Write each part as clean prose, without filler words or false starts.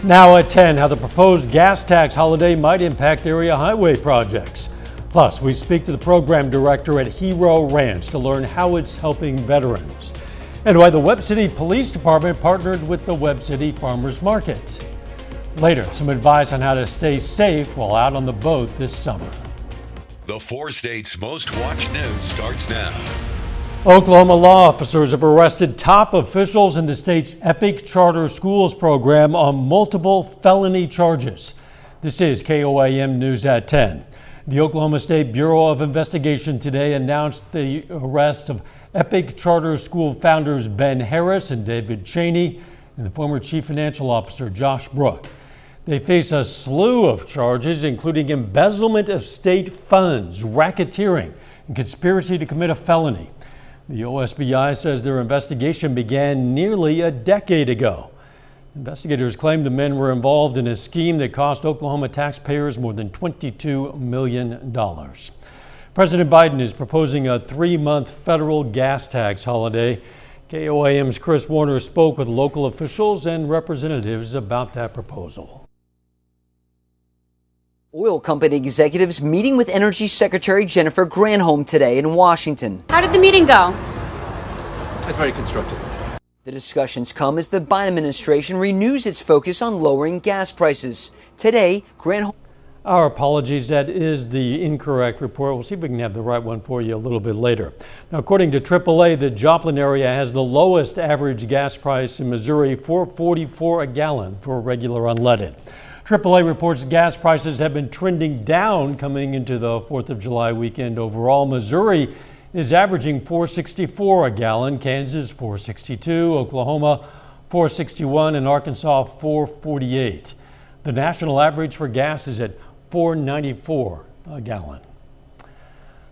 Now at 10, how the proposed gas tax holiday might impact area highway projects. Plus, we speak to the program director at Hero Ranch to learn how it's helping veterans. And why the Webb City Police Department partnered with the Webb City Farmers Market. Later, some advice on how to stay safe while out on the boat this summer. The 4 states' most watched news starts now. Oklahoma law officers have arrested top officials in the state's EPIC Charter Schools program on multiple felony charges. This is KOAM News at 10. The Oklahoma State Bureau of Investigation today announced the arrest of EPIC Charter School founders Ben Harris and David Cheney and the former chief financial officer Josh Brook. They face a slew of charges, including embezzlement of state funds, racketeering, and conspiracy to commit a felony. The OSBI says their investigation began nearly a decade ago. Investigators claim the men were involved in a scheme that cost Oklahoma taxpayers more than $22 million. President Biden is proposing a 3-month federal gas tax holiday. KOAM's Chris Warner spoke with local officials and representatives about that proposal. Oil company executives meeting with Energy Secretary Jennifer Granholm today in Washington. How did the meeting go? It's very constructive. The discussions come as the Biden administration renews its focus on lowering gas prices. Today, Granholm. Our apologies, that is the incorrect report. We'll see if we can have the right one for you a little bit later. Now, according to AAA, the Joplin area has the lowest average gas price in Missouri, $4.44 a gallon for regular unleaded. AAA reports gas prices have been trending down coming into the 4th of July weekend. Overall, Missouri is averaging $4.64 a gallon, Kansas $4.62, Oklahoma $4.61, and Arkansas $4.48. The national average for gas is at $4.94 a gallon.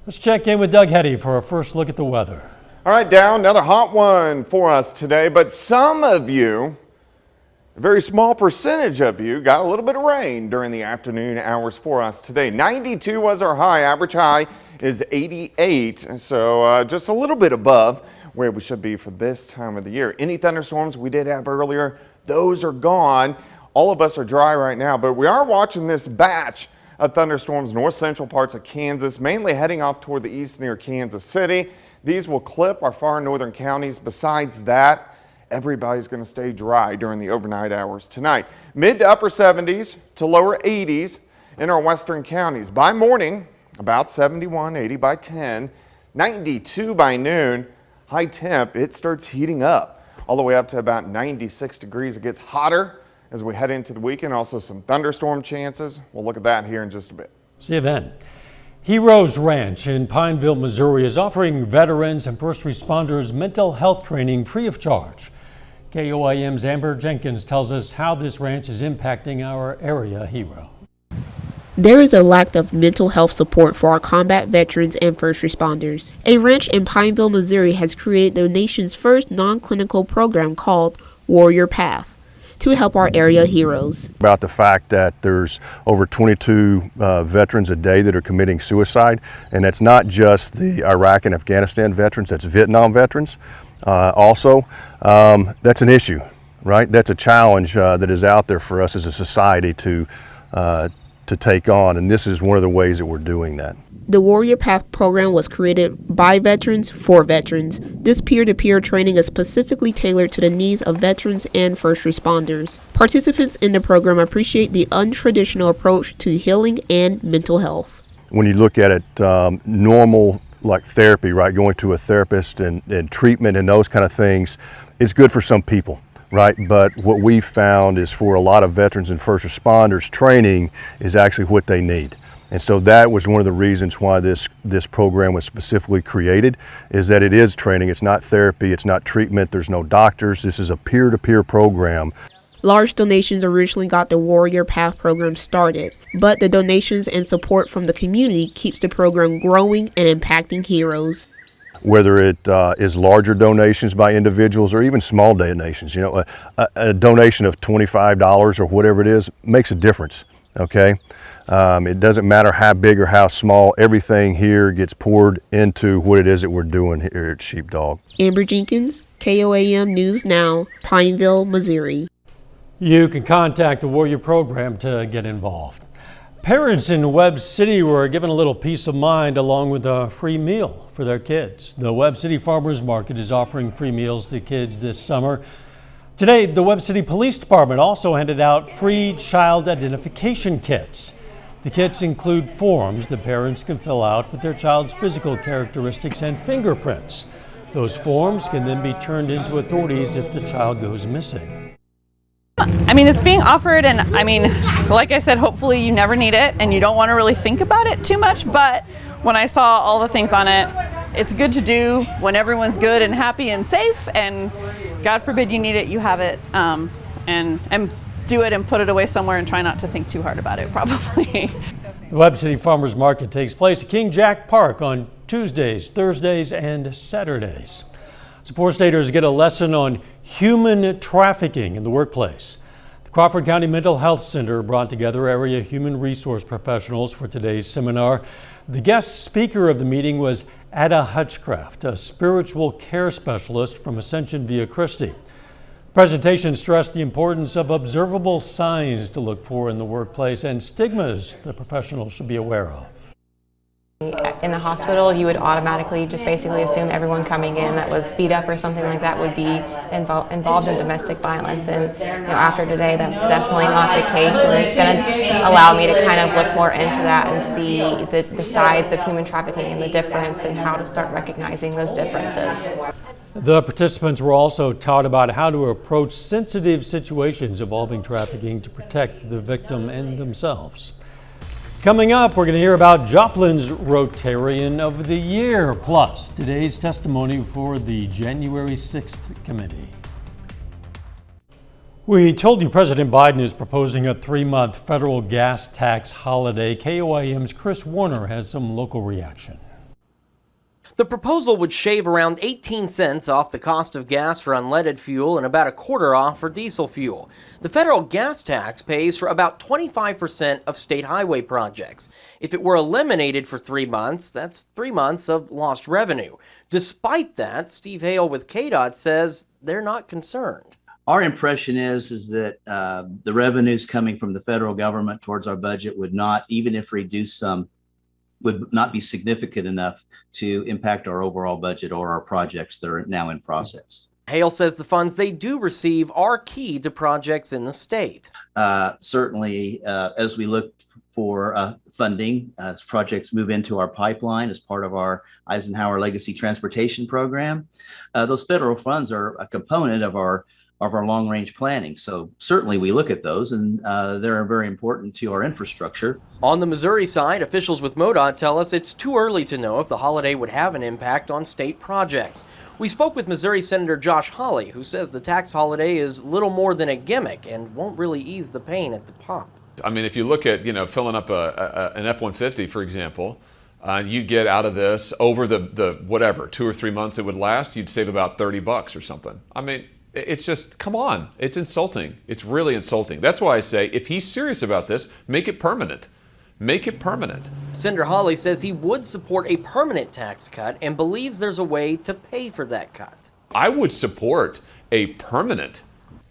Let's check in with Doug Hetty for a first look at the weather. All right, Dow, another hot one for us today, but some of you, a very small percentage of you, got a little bit of rain during the afternoon hours for us today. 92 was our high. Average high is 88, so just a little bit above where we should be for this time of the year. Any thunderstorms we did have earlier, those are gone. All of us are dry right now, but we are watching this batch of thunderstorms north central parts of Kansas, mainly heading off toward the east near Kansas City. These will clip our far northern counties. Besides that, everybody's going to stay dry during the overnight hours tonight. Mid to upper 70s to lower 80s in our western counties. By morning, about 71, 80 by 10, 92 by noon. High temp, it starts heating up all the way up to about 96 degrees. It gets hotter as we head into the weekend. Also some thunderstorm chances. We'll look at that here in just a bit. See you then. Heroes Ranch in Pineville, Missouri is offering veterans and first responders mental health training free of charge. KOAM's Amber Jenkins tells us how this ranch is impacting our area hero. There is a lack of mental health support for our combat veterans and first responders. A ranch in Pineville, Missouri has created the nation's first non-clinical program called Warrior Path to help our area heroes. About the fact that there's over 22 veterans a day that are committing suicide, and that's not just the Iraq and Afghanistan veterans, that's Vietnam veterans. Also, that's an issue, right? That's a challenge that is out there for us as a society to take on, and this is one of the ways that we're doing that. The Warrior Path program was created by veterans for veterans. This peer-to-peer training is specifically tailored to the needs of veterans and first responders. Participants in the program appreciate the untraditional approach to healing and mental health. When you look at it, normal like therapy, right, going to a therapist and treatment and those kind of things, it's good for some people, right? But what we found is for a lot of veterans and first responders, training is actually what they need. And so that was one of the reasons why this program was specifically created, is that it is training. It's not therapy, it's not treatment, there's no doctors. This is a peer-to-peer program. Large donations originally got the Warrior Path program started, but the donations and support from the community keeps the program growing and impacting heroes. Whether it is larger donations by individuals or even small donations, you know, a donation of $25 or whatever it is makes a difference, okay? It doesn't matter how big or how small, everything here gets poured into what it is that we're doing here at Sheepdog. Amber Jenkins, KOAM News Now, Pineville, Missouri. You can contact the Warrior Program to get involved. Parents in Webb City were given a little peace of mind along with a free meal for their kids. The Webb City Farmers Market is offering free meals to kids this summer. Today, the Webb City Police Department also handed out free child identification kits. The kits include forms that parents can fill out with their child's physical characteristics and fingerprints. Those forms can then be turned into authorities if the child goes missing. I mean, it's being offered, and I mean, like I said, hopefully you never need it and you don't want to really think about it too much, but when I saw all the things on it, it's good to do when everyone's good and happy and safe, and God forbid you need it, you have it, and do it and put it away somewhere and try not to think too hard about it, probably. The Webb City Farmers Market takes place at King Jack Park on Tuesdays, Thursdays, and Saturdays. So 4-staters get a lesson on human trafficking in the workplace. The Crawford County Mental Health Center brought together area human resource professionals for today's seminar. The guest speaker of the meeting was Ada Hutchcraft, a spiritual care specialist from Ascension Via Christi. The presentation stressed the importance of observable signs to look for in the workplace and stigmas the professionals should be aware of. In the hospital, you would automatically just basically assume everyone coming in that was beat up or something like that would be involved in domestic violence. And after today, that's definitely not the case. And it's going to allow me to kind of look more into that and see the sides of human trafficking and the difference and how to start recognizing those differences. The participants were also taught about how to approach sensitive situations involving trafficking to protect the victim and themselves. Coming up, we're going to hear about Joplin's Rotarian of the Year, plus today's testimony for the January 6th committee. We told you President Biden is proposing a 3-month federal gas tax holiday. KOAM's Chris Warner has some local reaction. The proposal would shave around 18 cents off the cost of gas for unleaded fuel and about a quarter off for diesel fuel. The federal gas tax pays for about 25% of state highway projects. If it were eliminated for 3 months, that's 3 months of lost revenue. Despite that, Steve Hale with KDOT says they're not concerned. Our impression is that the revenues coming from the federal government towards our budget would not, even if reduced some, would not be significant enough to impact our overall budget or our projects that are now in process. Hale says the funds they do receive are key to projects in the state. Certainly, as we look for funding, as projects move into our pipeline as part of our Eisenhower Legacy Transportation Program, those federal funds are a component of our long-range planning. So certainly we look at those, and they're very important to our infrastructure. On the Missouri side, officials with MoDOT tell us it's too early to know if the holiday would have an impact on state projects. We spoke with Missouri Senator Josh Hawley, who says the tax holiday is little more than a gimmick and won't really ease the pain at the pump. I mean, if you look at, filling up an F-150, for example, you'd get out of this over the whatever, 2 or 3 months it would last, you'd save about $30 or something. I mean, it's just, come on, it's insulting. It's really insulting. That's why I say, if he's serious about this, make it permanent. Make it permanent. Senator Hawley says he would support a permanent tax cut and believes there's a way to pay for that cut. I would support a permanent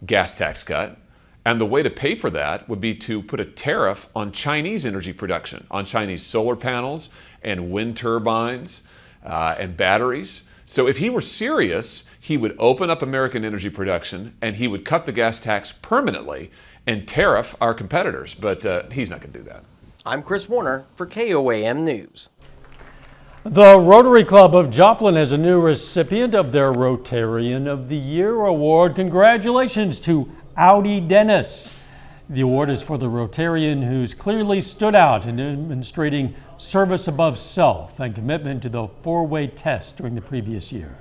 gas tax cut, and the way to pay for that would be to put a tariff on Chinese energy production, on Chinese solar panels and wind turbines and batteries. So if he were serious, he would open up American energy production and he would cut the gas tax permanently and tariff our competitors. But he's not going to do that. I'm Chris Warner for KOAM News. The Rotary Club of Joplin has a new recipient of their Rotarian of the Year award. Congratulations to Audi Dennis. The award is for the Rotarian who's clearly stood out in demonstrating service above self and commitment to the 4-way test during the previous year.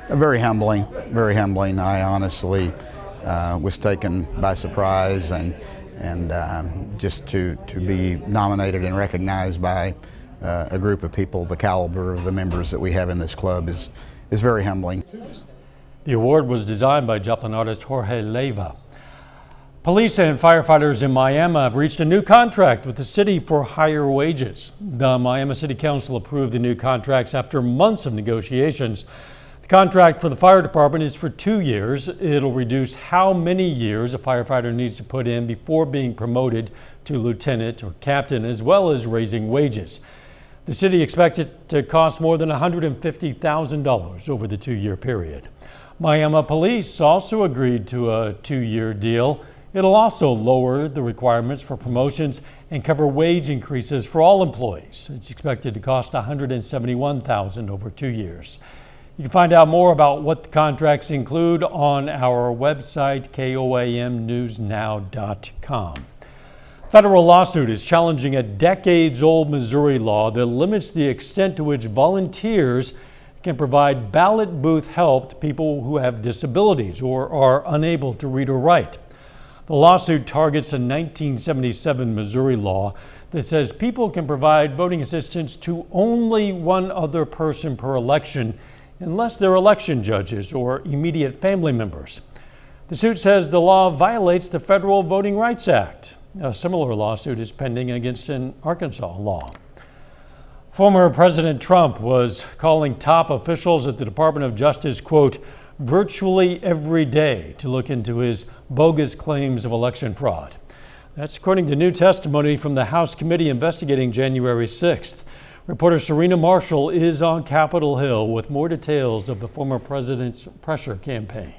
Very humbling, very humbling. I honestly was taken by surprise, and just to be nominated and recognized by a group of people the caliber of the members that we have in this club is very humbling. The award was designed by Joplin artist Jorge Leyva. Police and firefighters in Miami have reached a new contract with the city for higher wages. The Miami City Council approved the new contracts after months of negotiations. The contract for the fire department is for 2 years. It'll reduce how many years a firefighter needs to put in before being promoted to lieutenant or captain, as well as raising wages. The city expects it to cost more than $150,000 over the 2-year period. Miami Police also agreed to a 2-year deal. It'll also lower the requirements for promotions and cover wage increases for all employees. It's expected to cost $171,000 over 2 years. You can find out more about what the contracts include on our website, KOAMnewsnow.com. Federal lawsuit is challenging a decades-old Missouri law that limits the extent to which volunteers can provide ballot booth help to people who have disabilities or are unable to read or write. The lawsuit targets a 1977 Missouri law that says people can provide voting assistance to only one other person per election unless they're election judges or immediate family members. The suit says the law violates the Federal Voting Rights Act. A similar lawsuit is pending against an Arkansas law. Former President Trump was calling top officials at the Department of Justice, quote, virtually every day to look into his bogus claims of election fraud. That's according to new testimony from the House committee investigating January 6th. Reporter Serena Marshall is on Capitol Hill with more details of the former president's pressure campaign.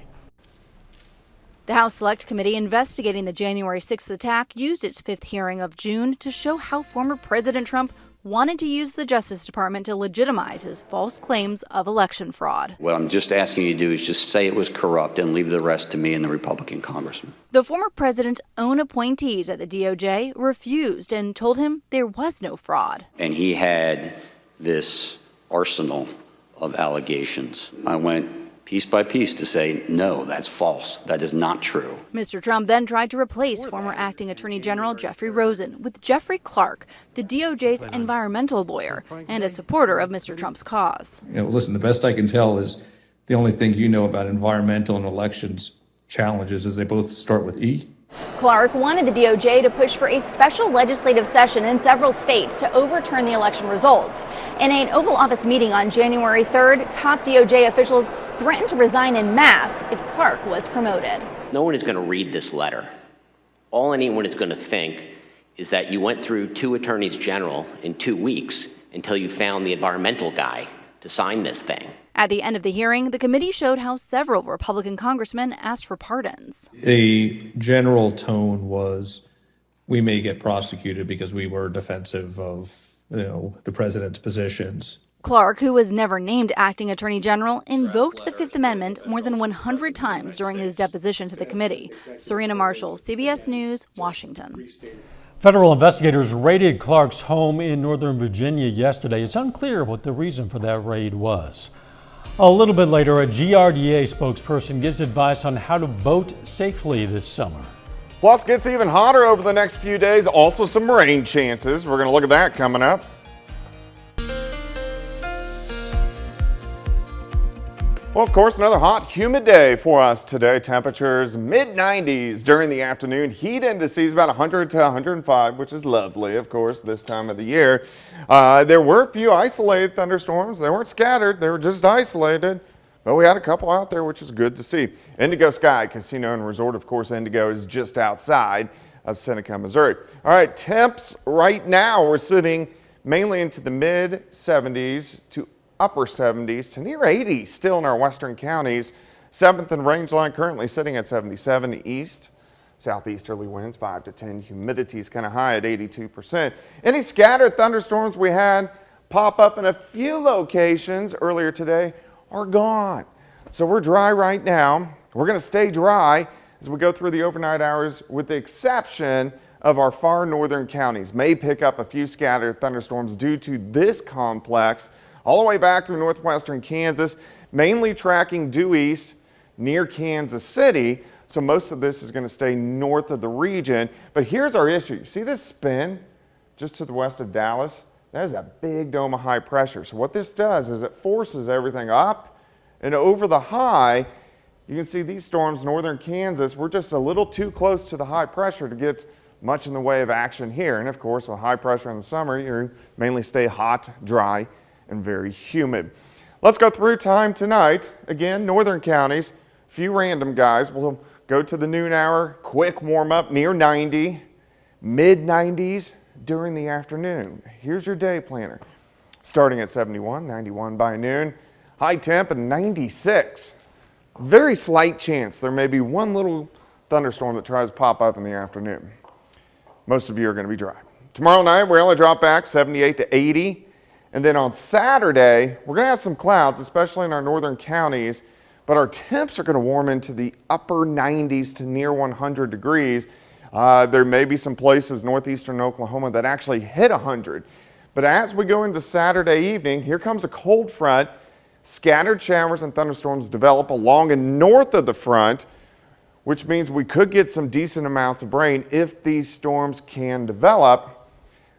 The House Select Committee investigating the January 6th attack used its 5th hearing of June to show how former President Trump wanted to use the Justice Department to legitimize his false claims of election fraud. What I'm just asking you to do is just say it was corrupt and leave the rest to me and the Republican congressman. The former president's own appointees at the DOJ refused and told him there was no fraud. And he had this arsenal of allegations. I went piece by piece to say, no, that's false. That is not true. Mr. Trump then tried to replace former acting Attorney General Jeffrey Rosen with Jeffrey Clark, the DOJ's environmental lawyer and a supporter of Mr. Trump's cause. Listen, the best I can tell is the only thing you know about environmental and elections challenges is they both start with E. Clark wanted the DOJ to push for a special legislative session in several states to overturn the election results. In an Oval Office meeting on January 3rd, top DOJ officials threatened to resign en masse if Clark was promoted. No one is going to read this letter. All anyone is going to think is that you went through 2 attorneys general in 2 weeks until you found the environmental guy to sign this thing. At the end of the hearing, the committee showed how several Republican congressmen asked for pardons. The general tone was, we may get prosecuted because we were defensive of, the president's positions. Clark, who was never named acting attorney general, invoked the Fifth Amendment more than 100 times during his deposition to the committee. Serena Marshall, CBS News, Washington. Federal investigators raided Clark's home in Northern Virginia yesterday. It's unclear what the reason for that raid was. A little bit later, a GRDA spokesperson gives advice on how to boat safely this summer. Plus, gets even hotter over the next few days. Also, some rain chances. We're going to look at that coming up. Well, of course, another hot, humid day for us today. Temperatures mid-90s during the afternoon. Heat indices about 100 to 105, which is lovely, of course, this time of the year. There were a few isolated thunderstorms. They weren't scattered. They were just isolated. But we had a couple out there, which is good to see. Indigo Sky Casino and Resort, of course, Indigo is just outside of Seneca, Missouri. All right, temps right now, we're sitting mainly into the mid-70s to upper 70s to near 80 still in our western counties. 7th and Rangeline currently sitting at 77 east. Southeasterly winds 5 to 10. Humidity is kind of high at 82%. Any scattered thunderstorms we had pop up in a few locations earlier today are gone. So we're dry right now. We're going to stay dry as we go through the overnight hours, with the exception of our far northern counties. May pick up a few scattered thunderstorms due to this complex all the way back through northwestern Kansas, mainly tracking due east near Kansas City. So most of this is going to stay north of the region. But here's our issue. You see this spin just to the west of Dallas? That is a big dome of high pressure. So what this does is it forces everything up and over the high. You can see these storms, northern Kansas, we're just a little too close to the high pressure to get much in the way of action here. And of course, with high pressure in the summer, you mainly stay hot, dry, and very humid. Let's go through time tonight. Again, northern counties, few random guys. We'll go to the noon hour, quick warm up near 90, mid 90s during the afternoon. Here's your day planner. Starting at 71, 91 by noon, high temp and 96. Very slight chance there may be one little thunderstorm that tries to pop up in the afternoon. Most of you are going to be dry. Tomorrow night, we only drop back 78 to 80. And then on Saturday, we're going to have some clouds, especially in our northern counties, but our temps are going to warm into the upper 90s to near 100 degrees. There may be some places northeastern Oklahoma that actually hit 100. But as we go into Saturday evening, here comes a cold front. Scattered showers and thunderstorms develop along and north of the front, which means we could get some decent amounts of rain if these storms can develop.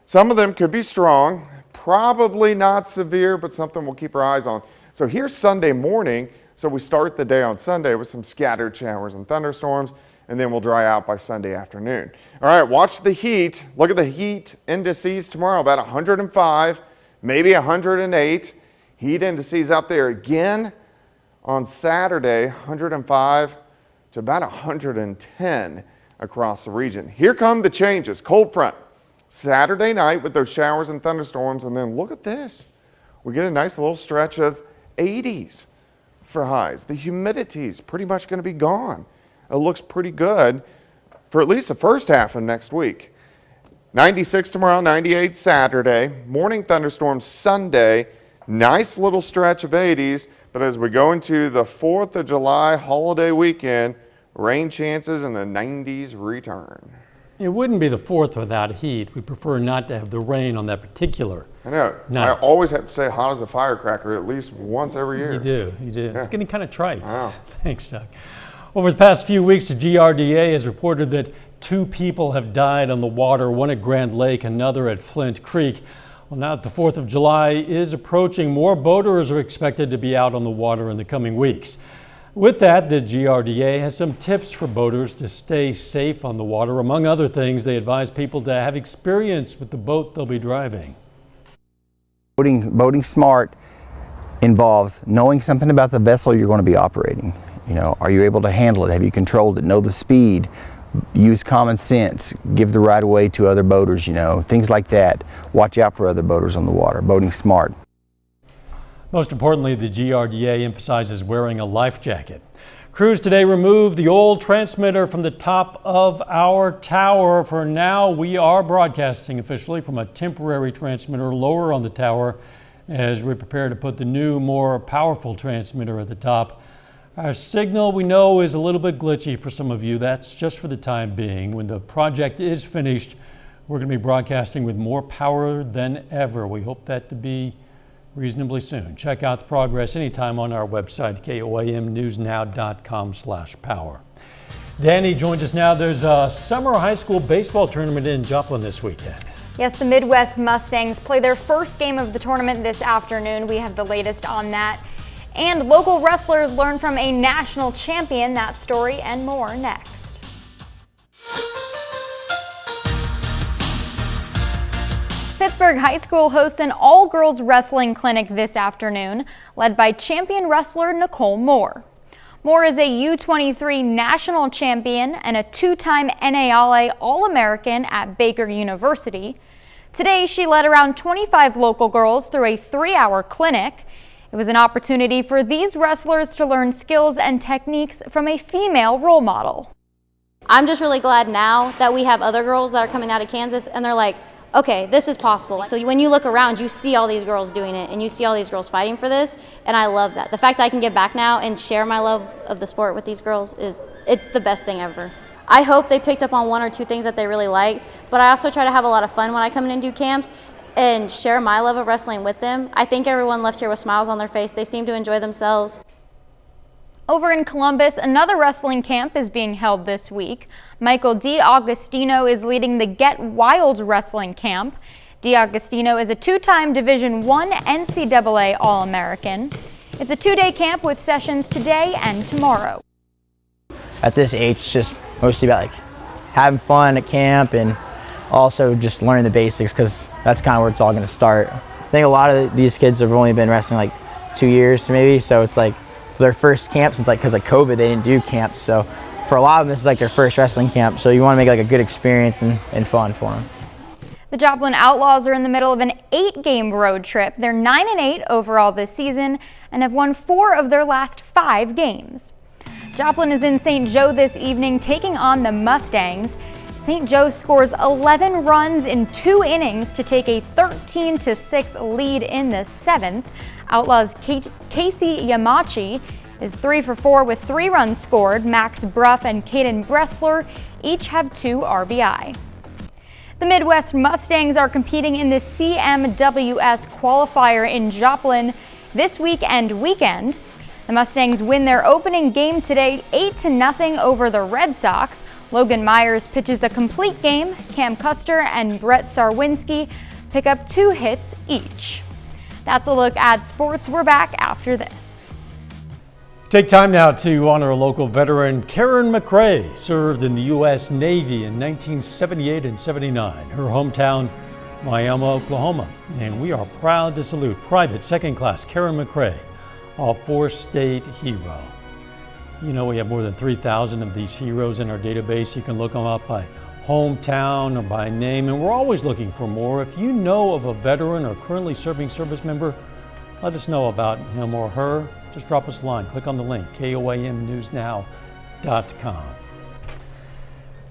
Some of them could be strong. Probably not severe, but something we'll keep our eyes on. So here's Sunday morning. So we start the day on Sunday with some scattered showers and thunderstorms, and then we'll dry out by Sunday afternoon. All right, watch the heat. Look at the heat indices tomorrow, about 105, maybe 108. Heat indices out there again on Saturday, 105 to about 110 across the region. Here come the changes. Cold front. Saturday night with those showers and thunderstorms, and then look at this. We get a nice little stretch of 80s for highs. The humidity's pretty much going to be gone. It looks pretty good for at least the first half of next week. 96 tomorrow, 98 Saturday. Morning thunderstorms Sunday. Nice little stretch of 80s, but as we go into the 4th of July holiday weekend, rain chances in the 90s return. It wouldn't be the 4th without heat. We prefer not to have the rain on that particular I know. night. I always have to say hot as a firecracker at least once every year. You do. Yeah. It's getting kind of trite. Wow. Thanks, Doug. Over the past few weeks, the GRDA has reported that 2 people have died on the water, one at Grand Lake, another at Flint Creek. Well, now that the 4th of July is approaching, more boaters are expected to be out on the water in the coming weeks. With that, the GRDA has some tips for boaters to stay safe on the water. Among other things, they advise people to have experience with the boat they'll be driving. Boating smart involves knowing something about the vessel you're going to be operating. You know, are you able to handle it? Have you controlled it? Know the speed. Use common sense. Give the right of way to other boaters, you know, things like that. Watch out for other boaters on the water. Boating smart. Most importantly, the GRDA emphasizes wearing a life jacket. Crews today removed the old transmitter from the top of our tower. For now, we are broadcasting officially from a temporary transmitter lower on the tower as we prepare to put the new, more powerful transmitter at the top. Our signal, we know, is a little bit glitchy for some of you. That's just for the time being. When the project is finished, we're going to be broadcasting with more power than ever. We hope that to be reasonably soon. Check out the progress anytime on our website, koamnewsnow.com/power. Danny joins us now. There's a summer high school baseball tournament in Joplin this weekend. Yes, the Midwest Mustangs play their first game of the tournament this afternoon. We have the latest on that. And local wrestlers learn from a national champion. That story and more next. Pittsburgh High School hosts an all-girls wrestling clinic this afternoon, led by champion wrestler Nicole Moore. Moore is a U23 national champion and a 2-time NAIA All-American at Baker University. Today, she led around 25 local girls through a 3-hour clinic. It was an opportunity for these wrestlers to learn skills and techniques from a female role model. I'm just really glad now that we have other girls that are coming out of Kansas and they're like, okay, this is possible. So when you look around, you see all these girls doing it and you see all these girls fighting for this, and I love that. The fact that I can get back now and share my love of the sport with these girls it's the best thing ever. I hope they picked up on 1 or 2 things that they really liked, but I also try to have a lot of fun when I come in and do camps and share my love of wrestling with them. I think everyone left here with smiles on their face. They seem to enjoy themselves. Over in Columbus, another wrestling camp is being held this week. Michael D'Agostino is leading the Get Wild wrestling camp. D'Agostino is a 2-time Division I NCAA All-American. It's a 2-day camp with sessions today and tomorrow. At this age, it's just mostly about having fun at camp and also just learning the basics, because that's kind of where it's all going to start. I think a lot of these kids have only been wrestling 2 years maybe. So it's like their first camp since because of COVID, they didn't do camps. So for a lot of them, this is like their first wrestling camp. So you want to make like a good experience and fun for them. The Joplin Outlaws are in the middle of an 8-game road trip. They're 9-8 overall this season and have won 4 of their last 5 games. Joplin is in St. Joe this evening taking on the Mustangs. St. Joe scores 11 runs in 2 innings to take a 13-6 lead in the 7th. Outlaws' Casey Yamachi is 3 for 4 with 3 runs scored. Max Bruff and Caden Bressler each have 2 RBI. The Midwest Mustangs are competing in the CMWS qualifier in Joplin this week and weekend. The Mustangs win their opening game today 8-0 over the Red Sox. Logan Myers pitches a complete game. Cam Custer and Brett Sarwinski pick up 2 hits each. That's a look at sports. We're back after this. Take time now to honor a local veteran. Karen McRae served in the U.S. Navy in 1978 and 79. Her hometown, Miami, Oklahoma. And we are proud to salute Private Second Class Karen McRae, a 4-state hero. You know, we have more than 3,000 of these heroes in our database. You can look them up by hometown or by name, and we're always looking for more. If you know of a veteran or currently serving service member, let us know about him or her. Just drop us a line. Click on the link, KOAMnewsnow.com.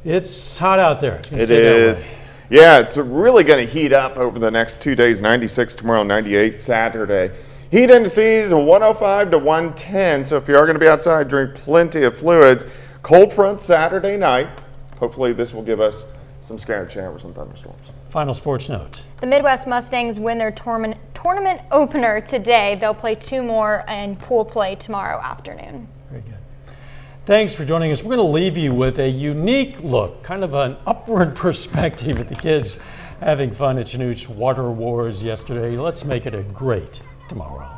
It's hot out there. It is. Yeah, it's really going to heat up over the next 2 days. 96 tomorrow, 98 Saturday. Heat indices 105 to 110. So if you are going to be outside, drink plenty of fluids. Cold front Saturday night. Hopefully this will give us some scattered showers and thunderstorms. Final sports note. The Midwest Mustangs win their tournament opener today. They'll play 2 more in pool play tomorrow afternoon. Very good. Thanks for joining us. We're going to leave you with a unique look, kind of an upward perspective at the kids having fun at Chanut's Water Wars yesterday. Let's make it a great tomorrow.